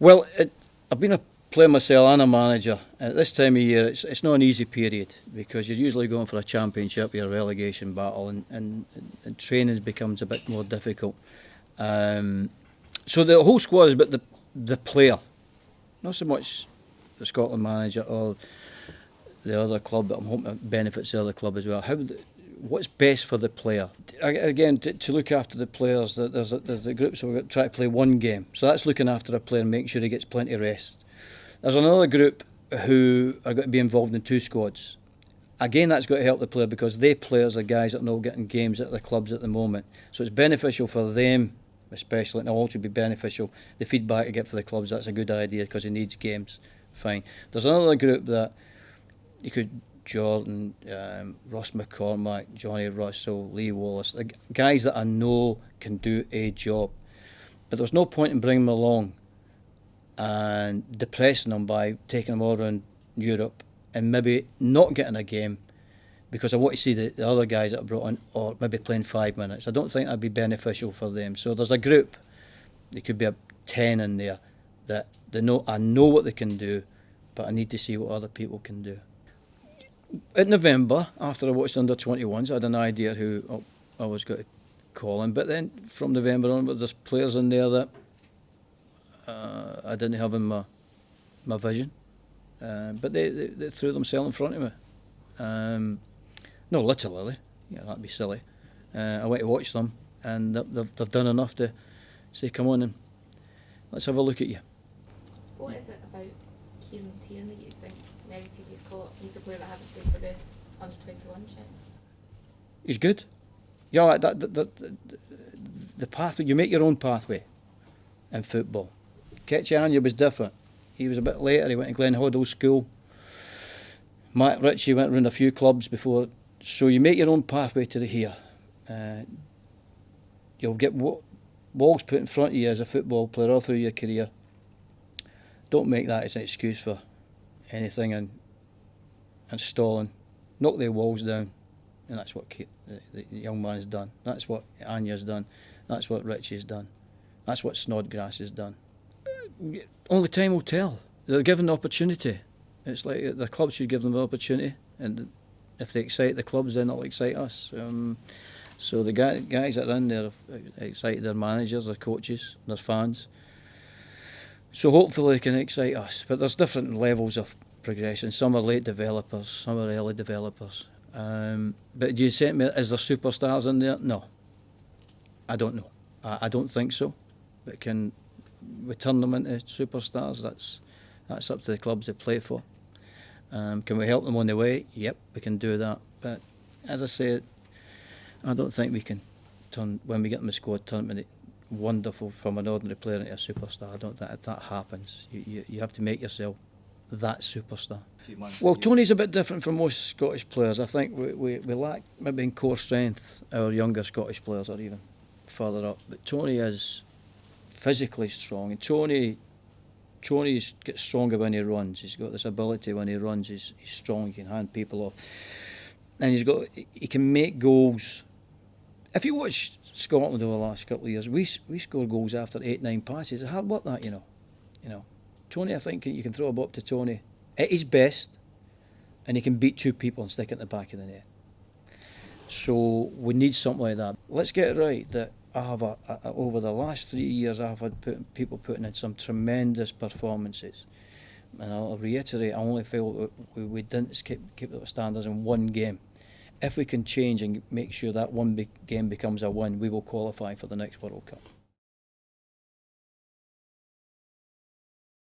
Well, I've been a player myself and a manager. At this time of year, it's not an easy period because you're usually going for a championship, your relegation battle, and training becomes a bit more difficult. So the whole squad is about the player, not so much the Scotland manager or the other club, but I'm hoping it benefits the other club as well. What's best for the player? Again, to look after the players, there's the groups who are trying to play one game. So that's looking after a player and making sure he gets plenty of rest. There's another group who are going to be involved in two squads. Again, that's got to help the player because they players are guys that are not getting games at their clubs at the moment. So it's beneficial for them, especially, and it'll also be beneficial. The feedback you get for the clubs, that's a good idea because he needs games. Fine. There's another group that you could... Jordan, Ross McCormack, Johnny Russell, Lee Wallace, the guys that I know can do a job. But there's no point in bringing them along and depressing them by taking them all around Europe and maybe not getting a game because I want to see the other guys that are brought in or maybe playing 5 minutes. I don't think that'd be beneficial for them. So there's a group, there could be a 10 in there, that I know what they can do, but I need to see what other people can do. In November, after I watched under 21s, I had an idea who I was going to call in. But then from November on, there's players in there that I didn't have in my vision. But they threw themselves in front of me. No, literally. Yeah, that'd be silly. I went to watch them, and they've done enough to say, come on and let's have a look at you. What is it about Kieran Tierney that you think negative he's a player that hasn't played for the under-21 Czech? He's good. Yeah, the pathway, you make your own pathway in football. Ketchianya was different. He was a bit later, he went to Glen Hoddle School. Matt Ritchie went around a few clubs before, so you make your own pathway to the here. You'll get walls put in front of you as a football player all through your career. Don't make that as an excuse for anything and stalling. Knock the walls down, and that's what the young man has done. That's what Anya's done. That's what Richie's done. That's what Snodgrass has done. Only time will tell. They're given the opportunity. It's like the clubs should give them the opportunity, and if they excite the clubs, then it'll excite us. So the guys that are in there have excited their managers, their coaches, their fans. So hopefully they can excite us. But there's different levels of progression. Some are late developers, some are early developers. But do you say to me, is there superstars in there? No. I don't know. I don't think so. But can we turn them into superstars? That's up to the clubs they play for. Can we help them on the way? Yep, we can do that. But as I said, I don't think we can turn, when we get them in the squad, turn them into wonderful from an ordinary player into a superstar. I don't think that happens. You have to make yourself that superstar. Well, Tony's a bit different from most Scottish players. I think we lack maybe in core strength our younger Scottish players are even further up. But Tony is physically strong, and Tony's gets stronger when he runs. He's got this ability when he runs. He's strong. He can hand people off, and he can make goals. If you watch Scotland over the last couple of years, we score goals after 8-9 passes. It's hard work that, you know. Tony, I think you can throw a ball up to Tony at his best, and he can beat two people and stick it in the back of the net. So we need something like that. Let's get it right that I have over the last 3 years I've had people putting in some tremendous performances, and I'll reiterate, I only feel we didn't keep the standards in one game. If we can change and make sure that one game becomes a win, we will qualify for the next World Cup.